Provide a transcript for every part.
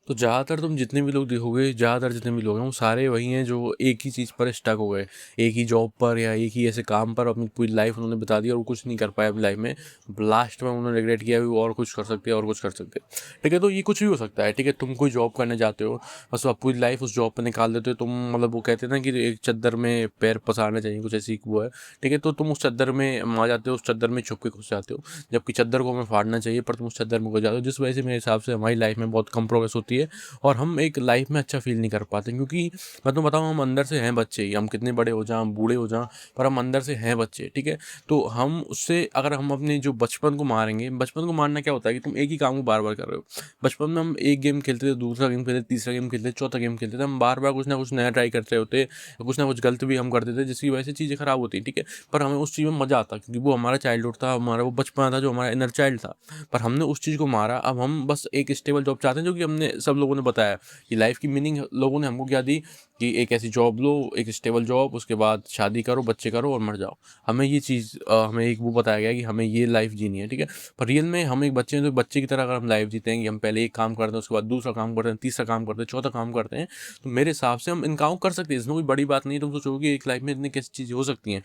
तो ज़्यादातर तुम जितने भी लोग देखोगे, ज़्यादातर जितने भी लोग हैं वो सारे वही हैं जो एक ही चीज़ पर स्टक हो गए। एक ही जॉब पर या एक ही ऐसे काम पर अपनी पूरी लाइफ उन्होंने बिता दी और वो कुछ नहीं कर पाए अपनी लाइफ में। लास्ट में उन्होंने रिग्रेट किया भी वो और कुछ कर सकते हैं और कुछ कर सकते हैं। ठीक है, तो ये कुछ भी हो सकता है। ठीक है, तुम कोई जॉब करने जाते हो, बस आप पूरी लाइफ उस जॉब पे निकाल देते हो। तुम मतलब वो कहते हैं ना कि एक चद्दर में पैर पसारने चाहिए, कुछ ऐसी वो है। ठीक है, तो तुम उस चद्दर में आ जाते हो, उस चद्दर में छुप के घुस जाते हो, जबकि चद्दर को हमें फाड़ना चाहिए पर तुम उस चद्दर में घुस जाते हो। जिस वजह से मेरे हिसाब से हमारी लाइफ में बहुत कम प्रोग्रेस होती है और हम एक लाइफ में अच्छा फील नहीं कर पाते। क्योंकि मैं तो बताऊँ, हम अंदर से हैं बच्चे ही, हम कितने बड़े हो जाएं, हम बूढ़े हो जाएं, पर हम अंदर से हैं बच्चे। ठीक है, तो हम उससे अगर हम अपने जो बचपन को मारेंगे, बचपन को मारना क्या होता है कि तुम एक ही काम को बार बार कर रहे हो। बचपन में हम एक गेम खेलते थे, दूसरा गेम खेलते, तीसरा गेम खेलते, चौथा गेम खेलते थे, हम बार बार कुछ ना कुछ नया ट्राई करते होते, कुछ ना कुछ गलत भी हम करते थे जिसकी वजह से चीज़ें खराब होती। ठीक है, पर हमें उस चीज़ में मज़ा आता क्योंकि वो हमारा चाइल्डहुड था, हमारा वो बचपन था जो हमारा इनर चाइल्ड था। पर हमने उस चीज़ को मारा। अब हम बस एक स्टेबल जॉब चाहते हैं, जो कि हमने सब लोगों ने बताया कि लाइफ की मीनिंग लोगों ने हमको क्या दी कि एक ऐसी जॉब लो, एक स्टेबल जॉब, उसके बाद शादी करो, बच्चे करो और मर जाओ। हमें ये चीज़ हमें एक वो बताया गया कि हमें ये लाइफ जीनी है। ठीक है, पर रियल में हम एक बच्चे हैं, तो बच्चे की तरह अगर हम लाइफ जीते हैं कि हम पहले एक काम करते हैं, उसके बाद दूसरा काम करते हैं, तीसरा काम करते हैं, चौथा काम करते हैं, तो मेरे हिसाब से हम इन काम कर सकते हैं। इसमें कोई बड़ी बात नहीं है। तुम सोचोगे एक लाइफ में इतनी कैसी चीज़ें हो सकती हैं,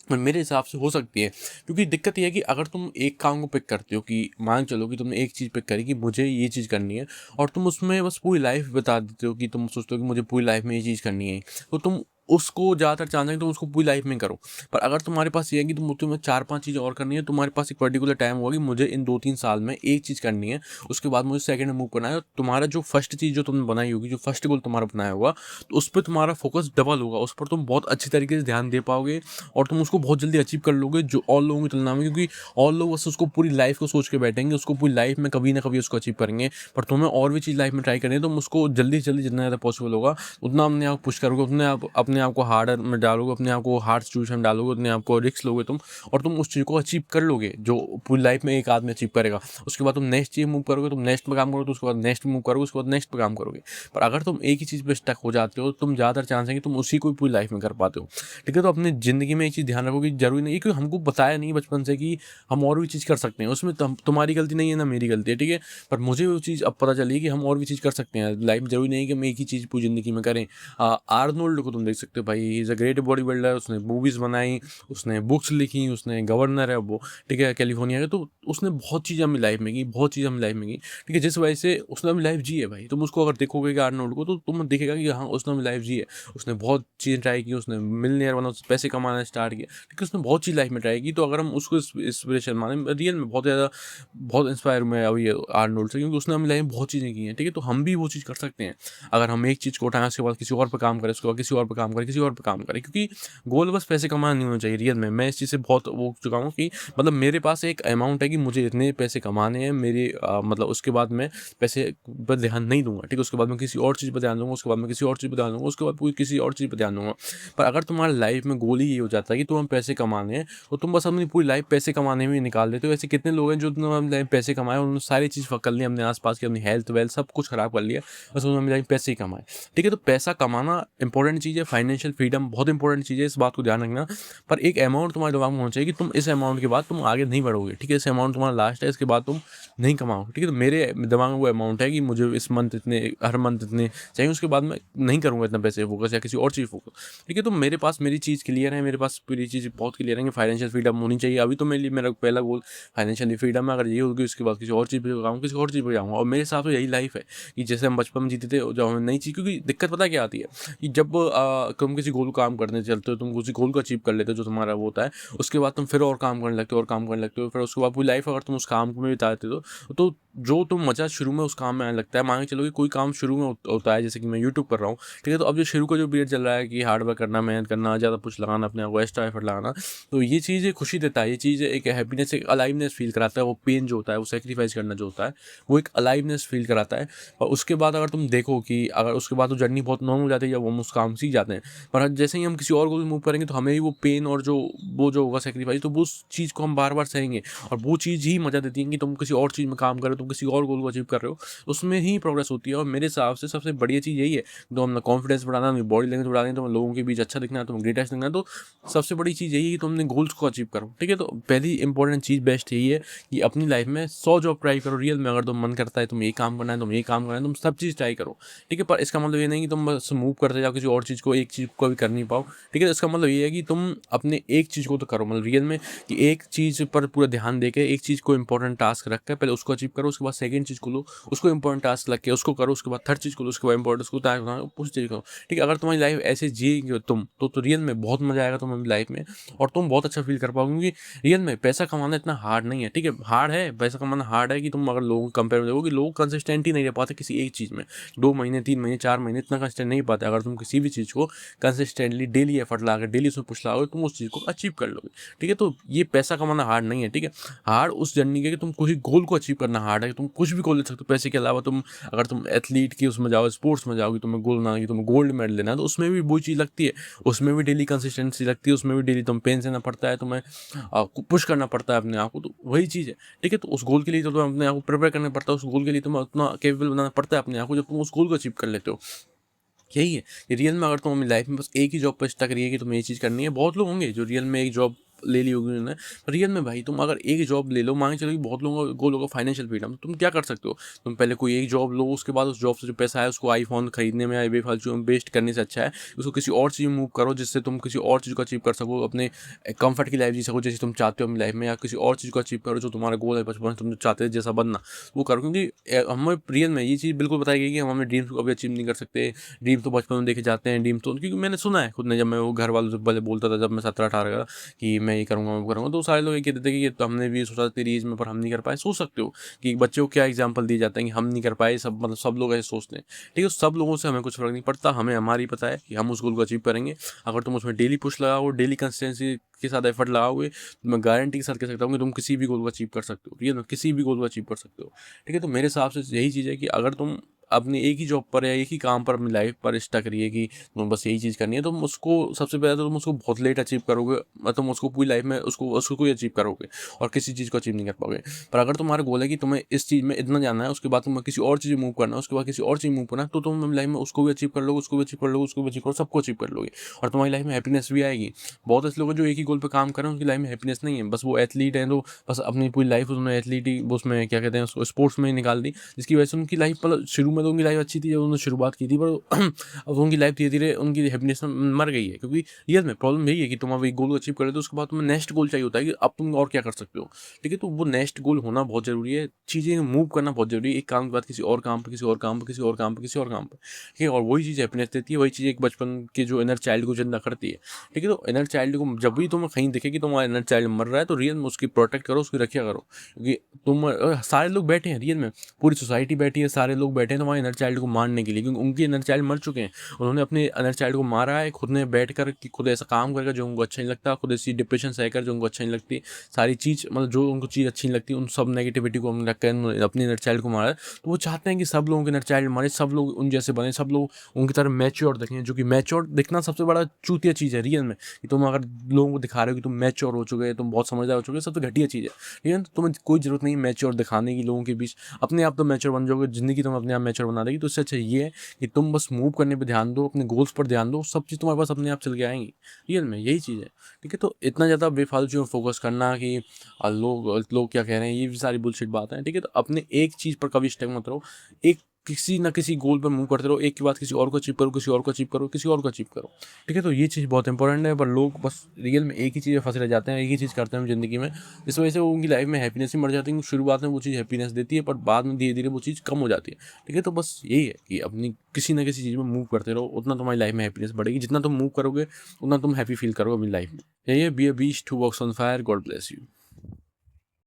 और मेरे हिसाब से हो सकती है। क्योंकि दिक्कत ये है कि अगर तुम एक काम को पिक करते हो, कि मान चलो कि तुमने एक चीज़ पिक करी कि मुझे ये चीज़ करनी है, और तुम उसमें बस पूरी लाइफ बता देते हो कि तुम सोचते हो कि मुझे पूरी लाइफ में ये चीज़ करनी है, तो तुम उसको ज़्यादातर चाहते हैं, तुम उसको पूरी लाइफ में करो। पर अगर तुम्हारे पास ये है कि तुम्हें 4-5 चीज़ें और करनी है, तुम्हारे पास एक पर्टिकुलर टाइम होगा कि मुझे इन 2-3 साल में एक चीज़ करनी है, उसके बाद मुझे सेकंड में मूव करना है। और तुम्हारा जो फर्स्ट चीज़ जो तुमने बनाई होगी, जो फर्स्ट गोल तुम्हारा बनाया होगा, तो उस पे तुम्हारा फोकस डबल होगा, उस पर तुम बहुत अच्छी तरीके से ध्यान दे पाओगे और तुम उसको बहुत जल्दी अचीव कर लोगे जो और लोगों की तुलना में। क्योंकि और लोग बस उसको पूरी लाइफ को सोच के बैठेंगे, उसको पूरी लाइफ में कभी ना कभी उसको अचीव करेंगे। पर तुम्हें और भी चीज़ लाइफ में ट्राई करनी है, तुम उसको जल्दी से जल्दी जितना ज़्यादा पॉसिबल होगा उतना अपने आप पुश करोगे, अपने आप को हार्डर में डालोगे, अपने आप को हार्ड सिचुएशन में डालोगे, अपने आप को रिस्क लोगे तुम, और तुम उस चीज़ को अचीव कर लोगे जो पूरी लाइफ में एक आदमी अचीव करेगा। उसके बाद तुम नेक्स्ट चीज़ मूव करोगे, तुम नेक्स्ट पे काम करोगे, तो उसके बाद नेक्स्ट मूव करोगे, उसके बाद नेक्स्ट पे काम करोगे। पर अगर तुम एक ही चीज़ पे स्टक हो जाते हो, तुम ज़्यादातर चांस है कि तुम उसी को ही पूरी लाइफ में कर पाते हो। ठीक है, तो अपनी ज़िंदगी में एक चीज़ ध्यान रखो कि ज़रूरी नहीं है, क्योंकि हमको बताया नहीं बचपन से कि हम और भी चीज़ कर सकते हैं। उसमें तुम्हारी गलती नहीं है, ना मेरी गलती है। ठीक है, पर मुझे वो चीज़ अब पता चली कि हम और भी चीज़ कर सकते हैं लाइफ में। ज़रूरी नहीं है कि हम एक ही चीज़ पूरी ज़िंदगी में करें। आर्नोल्ड को तुम देख सकते हो भाई, he is a great body builder. उसने मूवीज़ बनाई, उसने बुक्स लिखी, उसने गवर्नर है वो, ठीक है, कैलिफोर्निया का। तो उसने बहुत चीज़ें अपनी लाइफ में की, बहुत चीज़ें अपनी लाइफ में की। ठीक है, जिस वजह से उसने अपनी लाइफ जी है भाई। तुम उसको अगर देखोगे कि आर्नोल्ड को, तो तुम देखेगा कि हाँ, उसने अपनी लाइफ जी है। उसने बहुत चीज़ें ट्राई की, उसने मिलियनेयर बना, उसने पैसे कमाना स्टार्ट किया। ठीक है, उसने बहुत चीज़ लाइफ में ट्राई की। तो अगर हम उसको इंस्पिरेशन माने, रियल में बहुत ज़्यादा बहुत इंस्पायर हुए हैं अभी आर्नोल्ड से, क्योंकि उसने अपनी लाइफ में बहुत चीज़ें की हैं। ठीक है, तो हम भी वो चीज़ कर सकते हैं अगर हम एक चीज़ को उठाएं, उसके बाद किसी और पे काम करें, उसके बाद किसी और पे काम करें, किसी और पे काम करें। क्योंकि गोल बस पैसे कमाना नहीं होना चाहिए। रियल में मैं इस चीज़ से बहुत वो हो चुका हूँ कि मतलब मेरे पास एक अमाउंट है कि मुझे इतने पैसे कमाने हैं, मेरे मतलब उसके बाद मैं पैसे पर ध्यान नहीं दूंगा। ठीक है, उसके बाद मैं किसी और चीज़ पर ध्यान दूंगा, उसके बाद मैं किसी और चीज़ पर ध्यान दूंगा, उसके बाद कोई किसी और चीज़ पर ध्यान दूंगा। पर अगर तुम्हारा लाइफ में गोल ही ये हो जाता है कि तुम्हें पैसे कमाने हैं, तो तुम बस अपनी पूरी लाइफ पैसे कमाने में ही निकाल देते हो। ऐसे कितने लोग हैं जो अपनी लाइफ पैसे कमाए, उन्होंने सारी चीज़ कर ली, अपने आसपास की अपनी हेल्थ वेल्थ सब कुछ खराब कर लिया, बस उन्होंने अपनी लाइफ पैसे ही कमाए। ठीक है, तो पैसा कमाना इंपॉर्टेंट चीज़ है, फाइनेंशियल फ्रीडम बहुत इंपॉर्टेंट चीज़ है, इस बात को ध्यान रखना। पर एक अमाउंट तुम्हारे दिमाग में होना चाहिए कि तुम इस अमाउंट के बाद तुम आगे नहीं बढ़ोगे। ठीक है, इस अमाउंट तुम्हारा लास्ट है, इसके बाद तुम नहीं कमाओगे। ठीक है, तो मेरे दिमाग में वो अमाउंट है कि मुझे इस मंथ इतने, हर मंथ इतने चाहिए, उसके बाद मैं नहीं करूँगा इतना पैसे फोकस या किसी और चीज़ फोकस। ठीक है, तो मेरे पास मेरी चीज़ क्लियर है, मेरे पास पूरी चीज़ बहुत क्लियर है कि फाइनेंशियल फ्रीडम होनी चाहिए। अभी तो मेरे लिए मेरा पहला गोल फाइनेंशियल फ्रीडम है। अगर ये होगी, उसके बाद किसी और चीज़ पे जाऊँगा, किसी और चीज़ पे जाऊँगा। और मेरे हिसाब से यही लाइफ है कि जैसे हम बचपन में जीते थे, जब हमें नई चीज़, क्योंकि दिक्कत पता क्या आती है कि जब तुम किसी गोल को काम करने चलते हो, तुम किसी गोल को अचीव कर लेते हो जो तुम्हारा वो होता है, उसके बाद तुम फिर और काम करने लगते हो, और काम करने लगते हो, फिर उसके बाद पूरी लाइफ अगर तुम उस काम में बिता देते हो, तो जो तुम मज़ा शुरू में उस काम में आने लगता है। मान के चलो कि कोई काम शुरू में होता है, जैसे कि मैं यूट्यूब कर रहा हूँ। ठीक है, तो अब जो शुरू का जो पीरियड चल रहा है कि हार्ड वर्क करना, मेहनत करना, ज़्यादा कुछ लगाना, अपने आप को एक्स्ट्रा एफर्ट लगाना, तो ये चीज़ खुशी देता है। ये चीज़ एक हैप्पीनेस, एक अलाइवनेस फील कराता है। वो पेन जो होता है, वो सेक्रीफाइस करना जो होता है, वो एक अलाइवनेस फील कराता है। और उसके बाद अगर तुम देखो कि अगर उसके बाद तो जर्नी बहुत नॉर्मल हो जाती है, जब हम उस काम सीख जाते हैं, पर जैसे ही हम किसी और गोल मूव करेंगे तो हमें ही वो पेन और जो होगा सेक्रीफाइस, तो वो उस चीज़ को हम बार बार सहेंगे। और वो चीज़ ही मज़ा देती है कि तुम किसी और चीज़ में काम कर रहे हो, तुम किसी और गोल को अचीव कर रहे हो, उसमें ही प्रोग्रेस होती है। और मेरे हिसाब से सबसे बढ़िया चीज़ यही है, तो अपना कॉन्फिडेंस बढ़ाना, अपनी बॉडी लैंग्वेज बढ़ानी है, तो लोगों के बीच अच्छा दिखना है, तुम ग्रेटेस्ट दिखना है, तो सबसे बड़ी चीज़ यही है कि तुम अपने गोल्स को अचीव करो। ठीक है, तो पहली इंपॉर्टेंट चीज़ बेस्ट यही है कि अपनी लाइफ में 100 जॉब ट्राई करो रियल में। अगर तुम मन करता है तुम ये काम करना है, तुम ये काम करना है, तुम सब चीज़ ट्राई करो। ठीक है, पर इसका मतलब ये नहीं कि तुम बस मूव करते जाओ किसी और चीज़ को, एक चीज़ को भी कर नहीं पाओ। ठीक है, तो इसका मतलब ये है कि तुम अपने एक चीज़ को तो करो, मतलब रियल में कि एक चीज़ पर पूरा ध्यान देके एक चीज़ को इंपॉर्टेंट टास्क रख के पहले उसको अचीव करो, उसके बाद सेकंड चीज़ को लो, उसको इंपॉर्टेंट टास्क लग के उसको करो, उसके बाद थर्ड चीज़ को लो, उसके बाद इंपॉर्टेंट उसको टास्क बनाओ, उस चीज़ को। ठीक है, अगर तुम्हारी लाइफ ऐसे जिएंगे तुम तो रियल में बहुत मजा आएगा तुम्हें लाइफ में, और तुम बहुत अच्छा फील कर पाओगे। क्योंकि रियल में पैसा कमाना इतना हार्ड नहीं है। ठीक है, हार्ड है, पैसा कमाना हार्ड है कि तुम अगर लोगों को कंपेयर देखो कि लोग कंसिस्टेंट ही नहीं रह पाते किसी एक चीज़ में, 2 महीने 3 महीने 4 महीने इतना कंसिस्टेंट नहीं पाते। अगर तुम किसी भी चीज़ को कंसिस्टेंटली डेली एफर्ट लगा के डेली उसमें पुश लगाओगे, तुम उस चीज़ को अचीव कर लोगे। ठीक है, तो ये पैसा कमाना हार्ड नहीं है। ठीक है, हार्ड उस जर्नी के कि तुम कोई गोल को अचीव करना हार्ड है। तुम कुछ भी गोल ले सकते हो पैसे के अलावा। तुम अगर तुम एथलीट की उसमें जाओ, स्पोर्ट्स में जाओगे, तुम्हें गोल बनाना कि तुम्हें गोल्ड मेडल लेना है, तो उसमें भी वही चीज़ लगती है, उसमें भी डेली कंसिस्टेंसी लगती है, उसमें भी डेली तुम पेन सहना पड़ता है, तुम्हें पुश करना पड़ता है अपने आप को, तो वही चीज़ है। ठीक है, तो उस गोल के लिए तो तुम्हें अपने आप को प्रिपेयर करना पड़ता है, उस गोल के लिए तुम्हें उतना कैपेबल बनाना पड़ता है अपने आप को, जब तुम उस गोल को अचीव कर लेते हो। यही है कि रियल में अगर तुम अपनी लाइफ में बस एक ही जॉब पर स्टक रही है कि तुम्हें ये चीज़ करनी है, बहुत लोग होंगे जो रियल में एक जॉब ले ली होगी उन्होंने, पर रियल में भाई तुम अगर एक जॉब ले लो, मान के चलो कि बहुत लोगों का गोल होगा फाइनेंशियल फ्रीडम, तुम क्या कर सकते हो? तुम पहले कोई एक जॉब लो, उसके बाद उस जॉब से जो पैसा है उसको आईफोन खरीदने में या बेफालतू में वेस्ट करने से अच्छा है उसको किसी और चीज़ में मूव करो, जिससे तुम किसी और चीज़ को अचीव कर सको, अपने कंफर्ट की लाइफ जी सको जैसे तुम चाहते हो अपनी लाइफ में, या किसी और चीज़ को अचीव करो जो तुम्हारा गोल है बचपन से तुम जो चाहते थे जैसा बनना, वो करो। क्योंकि हमें रियल में ये चीज़ बिल्कुल बताई गई कि हम अपने ड्रीम्स को कभी अचीव नहीं कर सकते। ड्रीम तो बचपन में देखे जाते हैं, ड्रीम तो क्योंकि मैंने सुना है खुद ने, जब मैं वो घर वालों से पहले बोलता था जब मैं 17-18 का, कि मैं ये करूँगा वो करूँगा, तो सारे लोग ये कहते थे कि ये तो हमने भी सोचा था तेरी एज में पर हम नहीं कर पाए। सोच सकते हो कि बच्चे को क्या एग्जाम्पल दिए जाते हैं कि हम नहीं कर पाए, सब मतलब सब लोग ऐसे सोचते हैं। ठीक है, सब लोगों से हमें कुछ फर्क नहीं पड़ता, हमें हमारी पता है कि हम उस गोल को अचीव करेंगे। अगर तुम उसमें डेली पुश लगाओ, डेली कंसिस्टेंसी के साथ एफर्ट लगाओगे, तो मैं गारंटी के साथ कह सकता हूँ कि तुम किसी भी गोल को अचीव कर सकते हो। रियल में किसी भी गोल को अचीव कर सकते हो। ठीक है, तो मेरे हिसाब से यही चीज़ है कि अगर तुम अपनी एक ही जॉब पर या एक ही काम पर अपनी लाइफ पर स्टक रही है कि तुम्हें बस यही चीज़ करनी है, तुम उसको सबसे पहले तो तुम उसको बहुत लेट अचीव करोगे, तुम उसको पूरी लाइफ में उसको उसको कोई अचीव करोगे और किसी चीज़ को अचीव नहीं कर पाओगे। पर अगर तुम्हारा गोल है कि तुम्हें इस चीज़ में इतना जाना है, उसके बाद तुम्हें किसी और चीज़ मूव करना है, उसके बाद किसी और चीज़ मूव करना है, तो तुम अपनी लाइफ में उसको भी अचीव कर लोगे, उसको भी अचीव कर लोगे, उसको भी अचीव करो, सबको अचीव कर लोगे, और तुम्हारी लाइफ में हैप्पीनेस भी आएगी। बहुत ऐसे लोग हैं जो एक ही गोल पे काम कर रहे हैं, उनकी लाइफ में हैप्पीनेस नहीं है, बस वो एथलीट हैं तो बस अपनी पूरी लाइफ उन्होंने एथलीट ही उसमें क्या कहते हैं उसको स्पोर्ट्स में ही निकाल दी, जिसकी वजह से उनकी लाइफ मतलब शुरू में तो उनकी लाइफ अच्छी थी जब उन्होंने शुरुआत की थी, पर अब उनकी लाइफ धीरे धीरे उनकी हैप्पीनेस मर गई है। क्योंकि रियल में प्रॉब्लम यही है कि तुम अब एक गोल को अचीव कर लेते हो, उसके बाद तुम्हें नेक्स्ट गोल चाहिए होता है कि अब तुम और क्या कर सकते हो। ठीक है, तो वो नेक्स्ट गोल होना बहुत ज़रूरी है, चीज़ें मूव करना बहुत ज़रूरी है, एक काम के बाद किसी और काम पर, किसी और काम पर, किसी और काम पर, किसी और काम पर। ठीक है, और वही चीज़ हैप्पीनेस देती है, वही चीज़ एक बचपन के जो इनर चाइल्ड को जिंदा करती है। ठीक है, तो इनर चाइल्ड को जब भी तुम्हें कहीं दिखे कि तुम्हारा इनर चाइल्ड मर रहा है, तो रियल में उसकी प्रोटेक्ट करो, उसकी रक्षा करो। क्योंकि तुम सारे लोग बैठे हैं रियल में, पूरी सोसाइटी बैठी है, सारे लोग बैठे हैं तुम्हारे इनर चाइल्ड को मारने के लिए, क्योंकि उनके इनर चाइल्ड मर चुके हैं। उन्होंने अपने इनर चाइल्ड को मारा है, खुद ने बैठ कर कि खुद ऐसा काम करके जो उनको अच्छा नहीं लगता, खुद ऐसी डिप्रेशन सहकर जो उनको अच्छा नहीं लगती, सारी चीज़ मतलब जो उनको चीज़ अच्छी नहीं लगती, उन सब नेगेटिविटी को हमने रखकर अपने इनर चाइल्ड को मारा है। तो वो चाहते हैं कि सब लोगों के इनर चाइल्ड मारे, सब लोग उन जैसे बने, सब लोग उनकी तरह मैच्योर दिखें, जो कि मैच्योर दिखना सबसे बड़ा चूतिया चीज़ है रियल में। कि तुम अगर लोगों को दिखा रहे हो कि तुम मैच्योर हो चुके हैं, तुम बहुत समझदार हो चुके हो, सबसे घटिया चीज़ है। ठीक है, तो तुम्हें कोई ज़रूरत नहीं मैच्योर दिखाने की लोगों के बीच, अपने आप तो मैच्योर बन जाओगे, ज़िंदगी तुम अपने आप मैच्योर बना देगी। तो इससे अच्छा ये है कि तुम बस मूव करने पे ध्यान दो, अपने गोल्स पर ध्यान दो, सब चीज़ तुम्हारे पास अपने आप चल के आएँगी। रियल में यही चीज़ है। ठीक है, तो इतना ज़्यादा बेफालतू चीज़ों में फोकस करना कि लोग लोग क्या कह रहे हैं, ये भी सारी बुलशिट बात है। ठीक है, तो अपने एक चीज़ पर कभी स्टक मत रहो, एक किसी ना किसी गोल पर मूव करते रहो, एक के बाद किसी और को अचीव करो, किसी और को अचीव करो, किसी और को अचीव करो। ठीक है, तो ये चीज़ बहुत इंपॉर्टेंट है, पर लोग बस रियल में एक ही चीज़ में फंसे रह जाते हैं, एक ही चीज़ करते हैं ज़िंदगी में, इस वजह से वो उनकी लाइफ में हैप्पीनेस ही मर जाती है। शुरुआत में वो चीज़ हैप्पीनेस देती है, पर बाद में धीरे धीरे वो चीज़ कम हो जाती है। ठीक है, तो बस यही है कि अपनी किसी ना किसी चीज़ में मूव करते रहो, उतना तुम्हारी लाइफ में हैप्पीनेस बढ़ेगी, जितना तुम मूव करोगे उतना तुम हैप्पी फील करोगे अपनी लाइफ में। यही है, be a beast who walks on fire, God bless you.